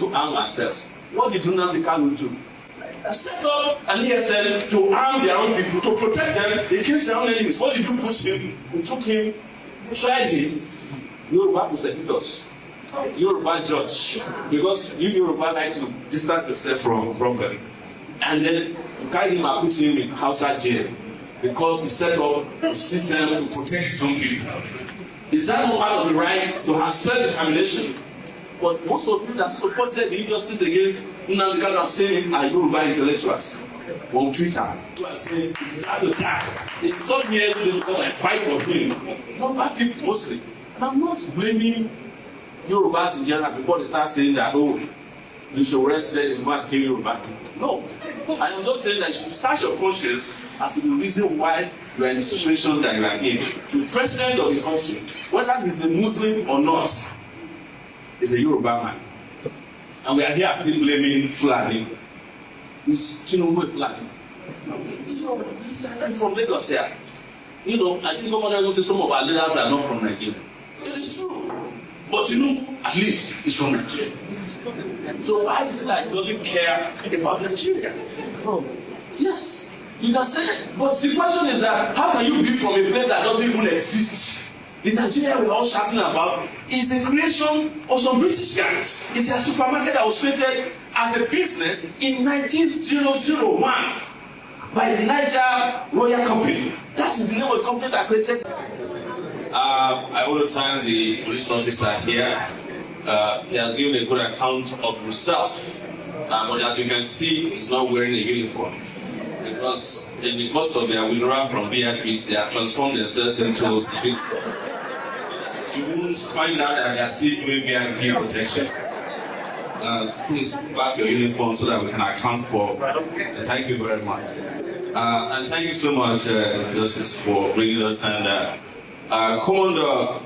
to arm ourselves. What did Nnamdi Kanu do? Set up an ESN to arm their own people, to protect them against their own enemies. What did you put him? We took him, tried him. Yoruba prosecutors, Yoruba judge, because you Yoruba like to distance yourself from problem. And then you carry him and put him in Hausa jail because he set up a system to protect his own people. Is that not part of the right to have self-determination? But most of you that supported the injustice against Nnamdi Kanu are saying are Yoruba intellectuals on Twitter. You are saying it is hard to die. It's not me every day because I fight for him. Yoruba people mostly. And I'm not blaming Yorubas in general before they start saying that, oh, Sowore said it's going to kill Yoruba. No. I am just saying that you should search your conscience as to the reason why you are in the situation that you are in. The president of the country, whether he's a Muslim or not, is a Yoruba man. And we are here still blaming Fulani. Is Tinubu Fulani? No. This guy is from Lagos here. You know, I think Governor say some of our leaders are not from Nigeria. It is true. But at least he's from Nigeria. So why is it that he doesn't care about Nigeria? Yes, you can say it. But the question is that how can you be from a place that doesn't even exist? The Nigeria we're all shouting about is the creation of some British guys. It's a supermarket that was created as a business in 1901 by the Niger Royal Company. That is the name of the company that created. I want to thank the police officer here. He has given a good account of himself. But as you can see, he's not wearing a uniform. Because in the course of their withdrawal from VIPs, they have transformed themselves into civilians. So that you won't find out that they are still doing VIP protection. Please back your uniform so that we can account for. So thank you very much. And thank you so much, Justice, for bringing us. And Commander,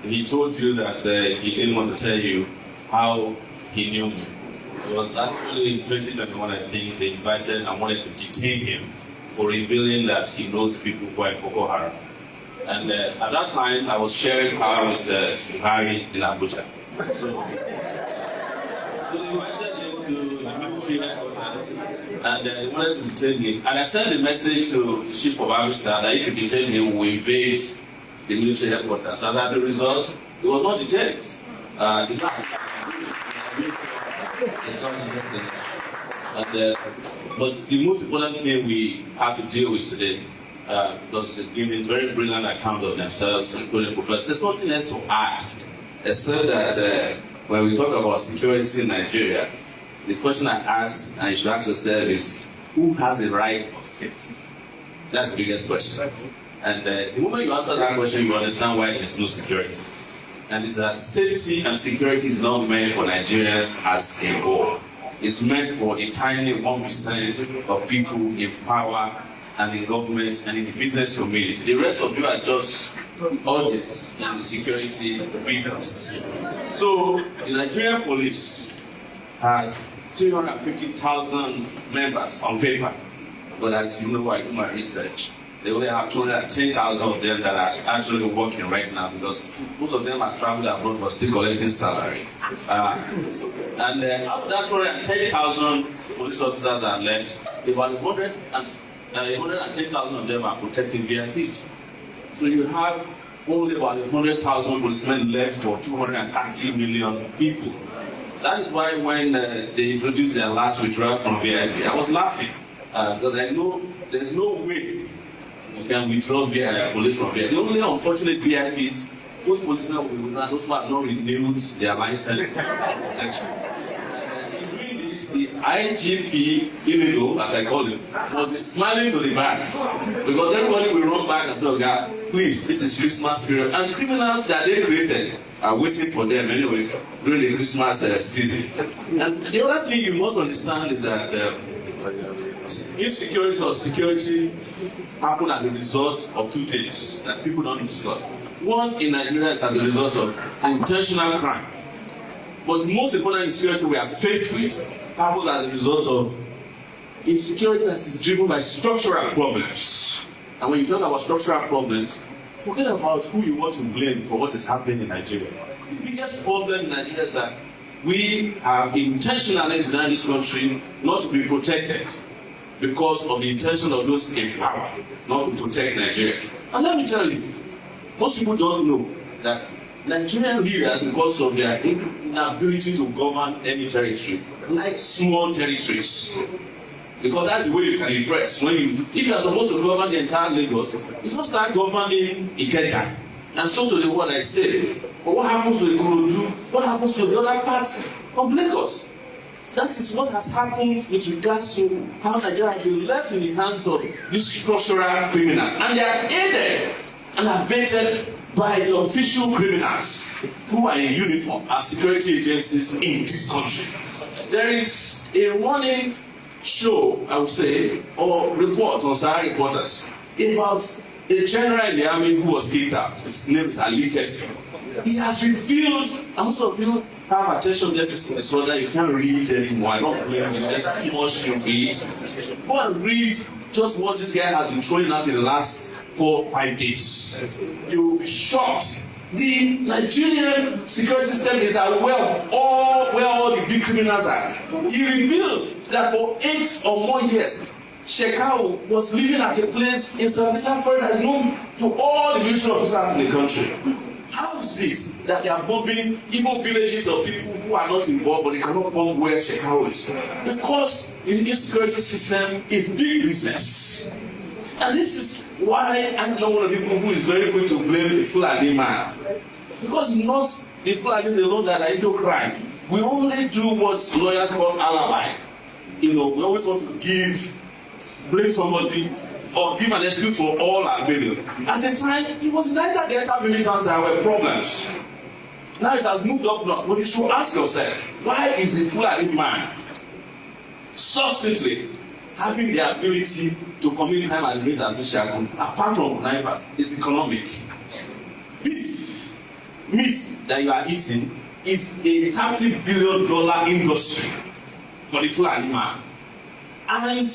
he told you that he didn't want to tell you how he knew me. It was actually in 2021, I think, they invited and wanted to detain him for revealing that he knows people who are in Boko Haram. And at that time, I was sharing power with Harry in Abuja. So they invited him to the military headquarters and they wanted to detain him. And I sent a message to the chief of army staff that if you detain him, we will invade the military headquarters. And as a result, he was not detained. It's not but the most important thing we have to deal with today, because they're giving very brilliant account of themselves, including professors, there's nothing else to ask, except that when we talk about security in Nigeria, the question I ask, and you should ask yourself, is who has the right of safety? That's the biggest question. And the moment you answer that question, you understand why there's no security. And it's that safety and security is not meant for Nigerians as a whole. It's meant for the tiny 1% of people in power and in government and in the business community. The rest of you are just audience in the security business. So the Nigerian police has 350,000 members on paper. But as you know, I do my research. They only have 210,000 of them that are actually working right now because most of them are traveling abroad but still collecting salary. And out of that 210,000 police officers are left, about 110,000 of them are protecting VIPs. So you have only about 100,000 policemen left for 230 million people. That is why when they introduced their last withdrawal from VIP, I was laughing because I know there's no way you can withdraw police from VIP. The only unfortunate VIPs, most policemen will be withdrawn, those who have not renewed their license protection. In doing this, the IGP illegal, as I call it, must be smiling to the back because everybody will run back and tell God, please, this is Christmas period. And the criminals that they created are waiting for them anyway during the Christmas season. And the other thing you must understand is that insecurity or security happen as a result of two things that people don't discuss. One in Nigeria is as a result of intentional crime. But the most important insecurity we are faced with happens as a result of insecurity that is driven by structural problems. And when you talk about structural problems, forget about who you want to blame for what is happening in Nigeria. The biggest problem in Nigeria is that we have intentionally designed this country not to be protected because of the intention of those in power not to protect Nigeria. And let me tell you, most people don't know that Nigerian leaders, because of their inability to govern any territory, like small territories. Because that's the way you can impress. If you are supposed to govern the entire Lagos, you just start governing Ikeja. And so to the world I say, but what happens to Ikorodu? What happens to the other parts of Lagos? That is what has happened with regards to how Nigeria has been left in the hands of these structural criminals. And they are aided and abetted by the official criminals who are in uniform as security agencies in this country. There is a running show, I would say, or report on Sowore reporters about a general in the army who was kicked out. His name is Ali Kefi. He has revealed, and most of you have attention deficit disorder, you can't read anymore. I don't blame you, there's too much to read. Go and read just what this guy has been throwing out in the last 4 or 5 days. You will be shocked. The Nigerian security system is aware of where all the big criminals are. He revealed that for 8 or more years, Shekau was living at a place in Sambisa Forest that is known to all the military officers in the country. How is it that they are bombing even villages of people who are not involved, but they cannot bomb where Shekau is? Because the insecurity system is big business. And this is why I'm not one of the people who is very quick to blame the Fulani man. Because it's not the Fulanis alone that are into crime. We only do what lawyers call alibi. We always want to blame somebody or give an excuse for all our failures. At the time, it was Niger Delta militants that were problems. Now it has moved up north. But you should ask yourself, why is the Fulani man succinctly having the ability to commit crime at the rate at which they are going, apart from connivance, is economic? Meat that you are eating is a $30 billion industry for the Fulani man. And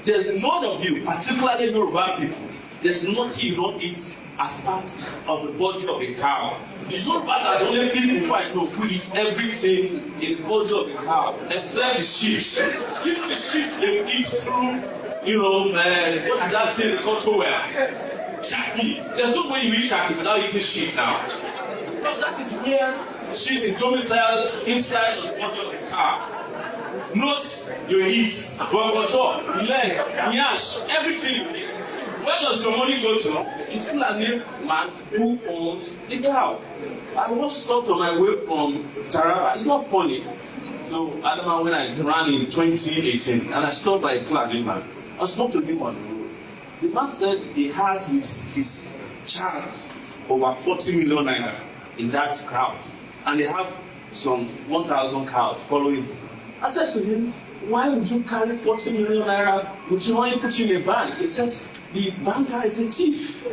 there's none of you, particularly Yoruba people, there's nothing you don't eat as part of the body of a cow. The Yorubas are the only people who I know who eat everything in the body of a cow, except the sheep. Even the sheep, they will eat through, what is that thing they call towel? Shaki. There's no way you eat shaki without eating sheep now. Because that is where sheep is domiciled inside the body of the cow. Not you eat, bogoto, leg, nyash, everything you eat. Where does your money go to? It's Fulani man who owns the cow. I once stopped on my way from Taraba. It's not funny. So Adama, when I ran in 2018, and I stopped by a Fulani man, I spoke to him on the road. The man said he has with his child over 40 million naira in that crowd, and they have some 1,000 cows following him. I said to him, why would you carry 40 million naira? Would you want to put in a bank? He said, the banker is a thief.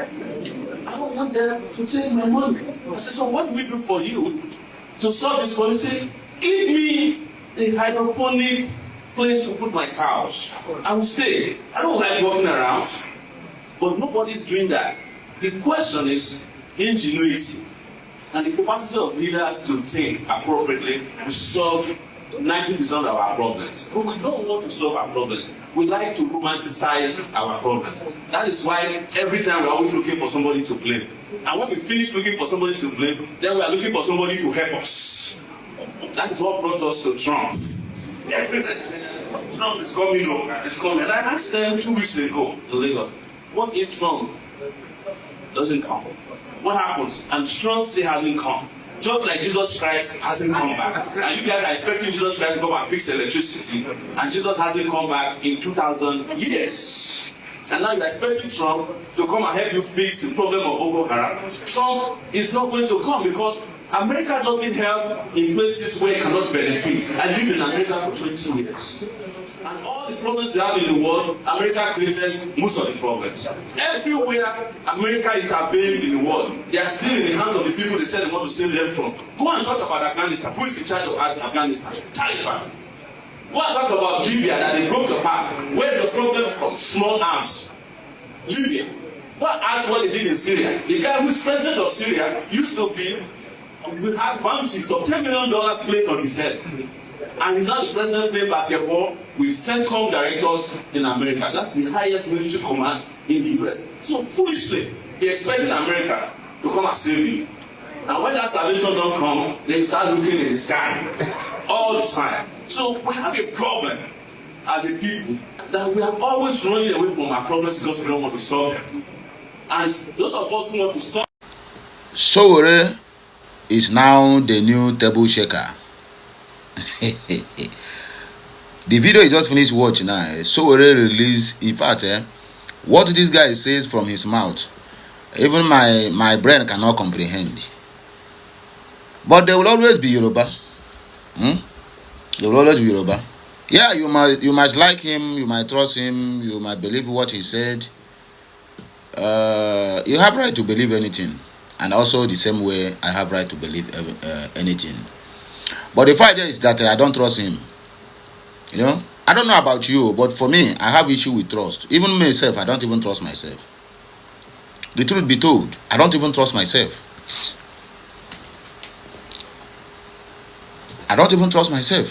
I don't want them to take my money. I said, so what do we do for you to solve this policy? Give me a hydroponic place to put my cows. I will stay. I don't like walking around. But nobody's doing that. The question is ingenuity and the capacity of leaders to think appropriately to solve 90% of our problems. But we don't want to solve our problems. We like to romanticize our problems. That is why every time we're always looking for somebody to blame. And when we finish looking for somebody to blame, then we are looking for somebody to help us. That is what brought us to Trump. Trump is coming over. It's coming. And I asked them 2 weeks ago in Lagos, what if Trump doesn't come? What happens? And Trump still hasn't come. Just like Jesus Christ hasn't come back. And you guys are expecting Jesus Christ to come and fix electricity. And Jesus hasn't come back in 2,000 years. And now you're expecting Trump to come and help you fix the problem of Boko Haram. Trump is not going to come because America doesn't help in places where it cannot benefit. I lived in America for 20 years. And all the problems we have in the world, America created most of the problems. Everywhere America intervenes in the world, they are still in the hands of the people they said they want to save them from. Go and talk about Afghanistan. Who is in charge of Afghanistan? Taliban. Go and talk about Libya that they broke apart. Where's the problem from? Small arms. Libya. Go and ask what they did in Syria. The guy who's president of Syria used to be We had bounties of $10 million placed on his head. And he's now the president playing basketball with CENTCOM directors in America. That's the highest military command in the US. So foolishly, he expected America to come and save him. And when that salvation don't come, they start looking in the sky all the time. So we have a problem as a people that we are always running away from our problems because we don't want to solve them. And those of us who want to solve. Sowore is now the new table shaker. The video you just finished watching now, Sowore released, in fact, what this guy says from his mouth, even my brain cannot comprehend. But there will always be Yoruba. There will always be Yoruba. Yeah, you might like him, you might trust him, you might believe what he said. You have right to believe anything, and also the same way I have right to believe anything. But the fact is that I don't trust him. You know, I don't know about you, but for me, I have issue with trust. Even myself, I don't even trust myself. The truth be told, I don't even trust myself. I don't even trust myself.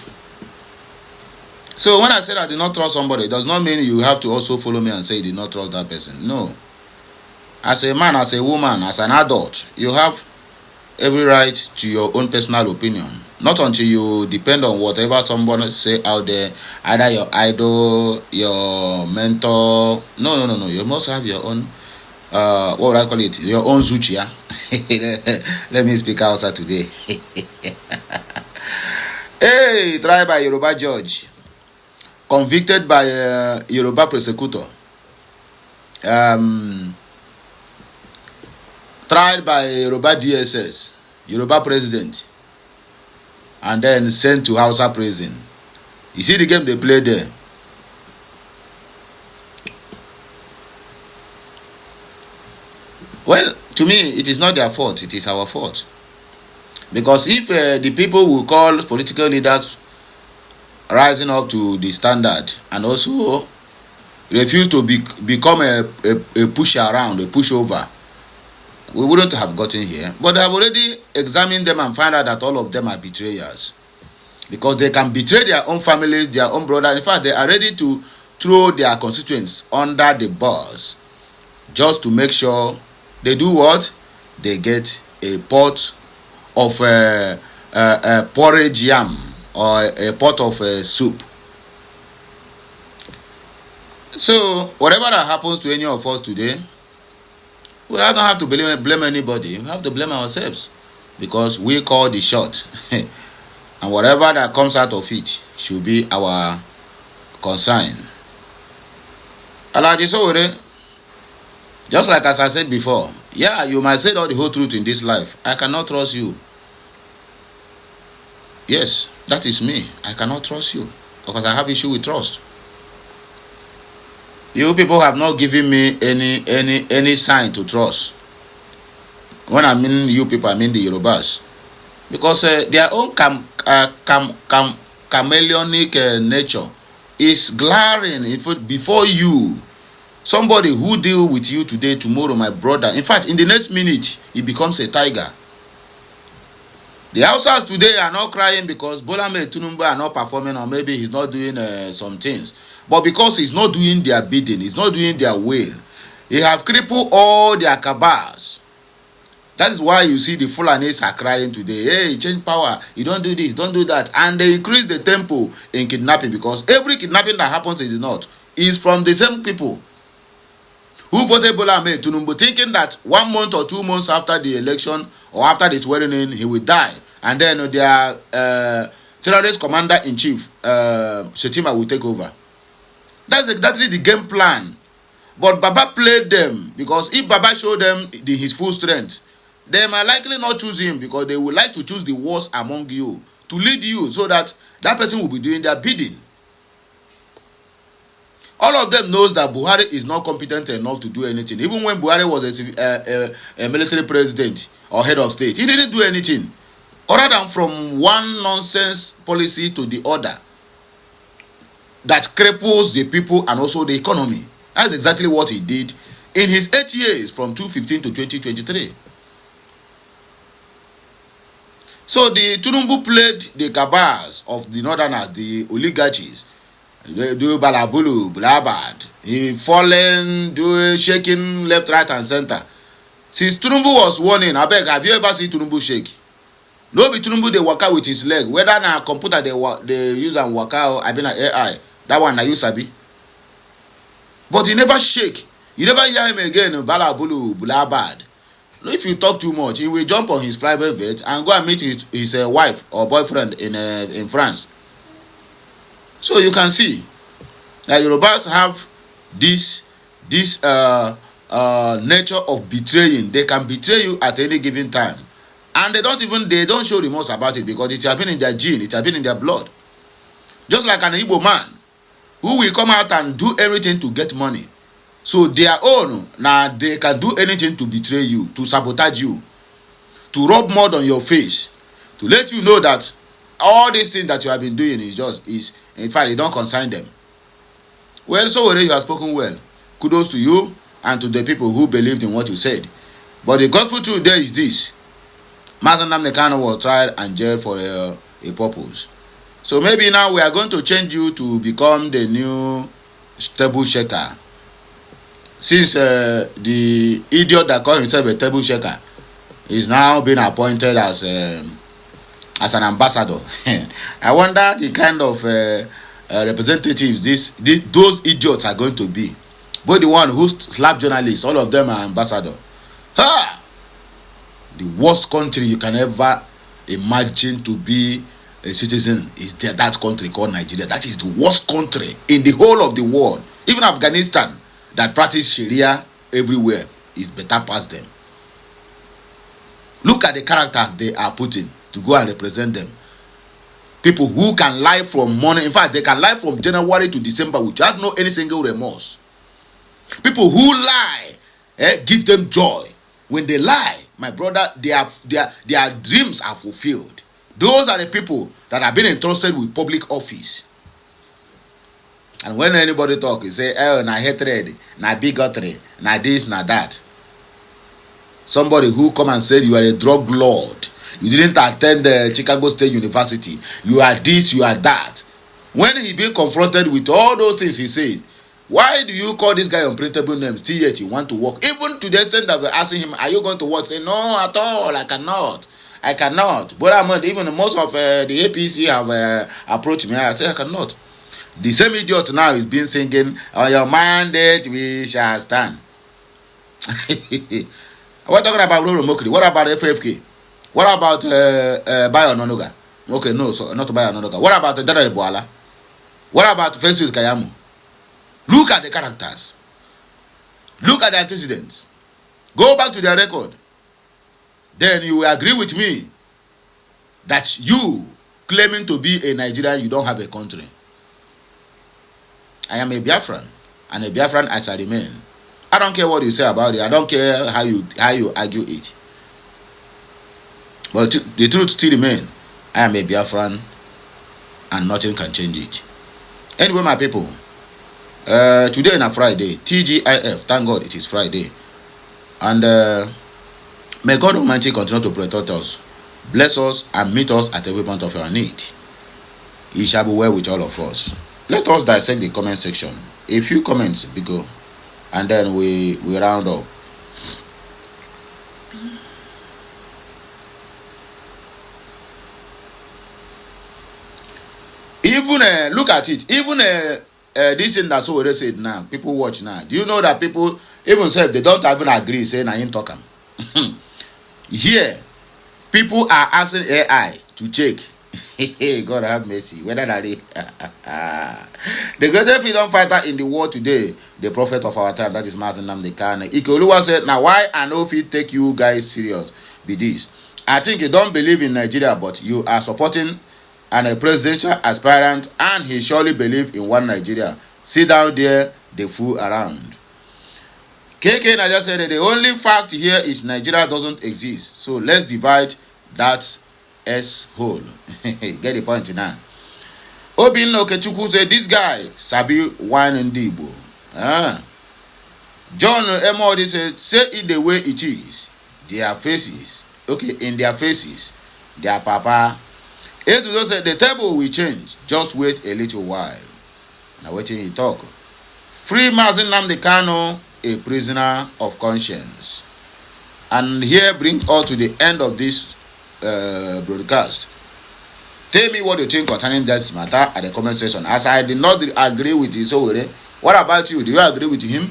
So when I said I did not trust somebody, it does not mean you have to also follow me and say you did not trust that person. No. As a man, as a woman, as an adult, you have every right to your own personal opinion. Not until you depend on whatever someone say out there, either your idol, your mentor. No. You must have your own, what would I call it? Your own zuchia. Let me speak outside today. Hey, tried by Yoruba judge, convicted by Yoruba prosecutor, tried by Yoruba DSS, Yoruba president, and then sent to Hausa prison. You see the game they play there. Well, to me, it is not their fault. It is our fault. Because if the people will call political leaders rising up to the standard and also refuse to become a push around, a pushover, we wouldn't have gotten here. But I have already examined them and found out that all of them are betrayers. Because they can betray their own family, their own brother. In fact, they are ready to throw their constituents under the bus just to make sure they do what? They get a pot of porridge yam or a pot of soup. So whatever that happens to any of us today, we don't have to blame anybody. We have to blame ourselves because we call the shot. And whatever that comes out of it should be our concern. Alhaji Sowore, just like as I said before, yeah, you might say all the whole truth in this life. I cannot trust you. Yes, that is me. I cannot trust you because I have issue with trust. You people have not given me any sign to trust. When I mean you people, I mean the Yorubas, because their own chameleonic nature is glaring before you. Somebody who deal with you today, tomorrow, my brother. In fact, in the next minute, he becomes a tiger. The Hausas today are not crying because Bola Ahmed Tinubu are not performing, or maybe he's not doing some things. But because he's not doing their bidding, he's not doing their will. He have crippled all their cabals. That is why you see the Fulanis are crying today. Hey, change power. You don't do this, don't do that. And they increase the tempo in kidnapping because every kidnapping that happens in the north is from the same people who voted Bola Ahmed Tinubu, thinking that 1 month or 2 months after the election or after the swearing in, he will die. And then their terrorist commander-in-chief, Shetima, will take over. That's exactly the game plan. But Baba played them because if Baba showed them his full strength, they might likely not choose him because they would like to choose the worst among you to lead you so that that person will be doing their bidding. All of them knows that Buhari is not competent enough to do anything. Even when Buhari was a military president or head of state, he didn't do anything other than from one nonsense policy to the other that cripples the people and also the economy. That's exactly what he did in his 8 years from 2015 to 2023. So the Tinubu played the cabals of the northerners, the oligarchies. They do balabulu, blabad. He fallen, do shaking left, right, and center. Since Tinubu was warning, I beg, have you ever seen Tinubu shake? No be Tinubu dey waka with his leg. Whether na computer they use and waka or I been an AI. That one na you sabi. But he never shake. You never hear him again. Balabulu, blabad. If you talk too much, he will jump on his private jet and go and meet his wife or boyfriend in France. So you can see that Yorubas have this nature of betraying. They can betray you at any given time, and they don't show remorse about it because it has been in their gene, it has been in their blood. Just like an Igbo man who will come out and do everything to get money. So their own, now they can do anything to betray you, to sabotage you, to rub mud on your face, to let you know that all these things that you have been doing is in fact, it don't concern them. Well, Sowore, you have spoken well. Kudos to you and to the people who believed in what you said. But the gospel truth there is this. Mazen Nnamdi Kanu was tried and jailed for a purpose. So maybe now we are going to change you to become the new table shaker. Since the idiot that calls himself a table shaker is now being appointed as an ambassador. I wonder the kind of representatives those idiots are going to be. Both the one who slap journalists, all of them are ambassador. Ha! The worst country you can ever imagine to be a citizen is that country called Nigeria. That is the worst country in the whole of the world. Even Afghanistan, that practice Sharia everywhere, is better past them. Look at the characters they are putting to go and represent them. People who can lie from morning, in fact, they can lie from January to December without no any single remorse. People who lie, give them joy. When they lie, my brother, their dreams are fulfilled. Those are the people that have been entrusted with public office. And when anybody talk, you say, oh, na hatred, na bigotry, na this, na that. Somebody who come and said you are a drug lord. You didn't attend the Chicago State University. You are this, you are that. When he being confronted with all those things, he said, why do you call this guy unprintable names? Still yet you want to work. Even to the extent that we're asking him, are you going to work? Say, no, at all, I cannot. But even most of the APC have approached me. I say, I cannot. The same idiot now is being singing, on your mandate we shall stand. We're talking about Roro Mokri. What about FFK? What about Bayo Nonoga? Okay, no, so not Bayo Nonoga. What about Dada Boala? What about Festus Kayamu? Look at the characters. Look at the antecedents. Go back to their record. Then you will agree with me that you claiming to be a Nigerian, you don't have a country. I am a Biafran, and a Biafran as I remain. I don't care what you say about it. I don't care how you argue it. But the truth still remains. I am a Biafran, and nothing can change it. Anyway, my people, today is a Friday. TGIF. Thank God it is Friday, and may God Almighty continue to protect us, bless us, and meet us at every point of our need. He shall be well with all of us. Let us dissect the comment section. A few comments go, and then we round up. Even look at it. Even this thing that Sowore said now, people watch now. Do you know that people even say they don't even agree? Say na him talk am. Here, people are asking AI to check. God have mercy. Whether that is the greatest freedom fighter in the world today, the prophet of our time, that is Mazen Nnamdi Kanu. Ikeoluwa said, now why I know if he take you guys serious be this. I think you don't believe in Nigeria, but you are supporting a presidential aspirant, and he surely believe in one Nigeria. Sit down there, they fool around. KK Naja said that the only fact here is Nigeria doesn't exist. So let's divide that S-hole. Get the point now. Obin Okechukwu said this guy sabi wine and Igbo. John Emodi said, say it the way it is. Their faces. Okay, in their faces. their papa. Etudo said the table will change, just wait a little while. Now waiting he talk. Free Mazi Nnamdi Kanu, a prisoner of conscience. And here brings us to the end of this broadcast. Tell me what you think concerning this matter at the comment section. As I did not agree with Sowore, what about you? Do you agree with him?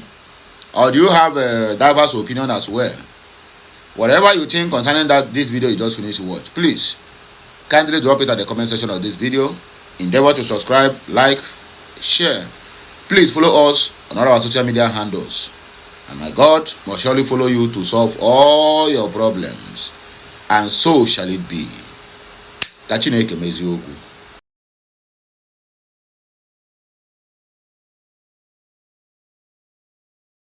Or do you have a diverse opinion as well? Whatever you think concerning this video you just finished to watch, please kindly drop it at the comment section of this video. Endeavor to subscribe, like, share. Please follow us on all our social media handles. And my God must surely follow you to solve all your problems. And so shall it be. Ka Chineke mezie okwu.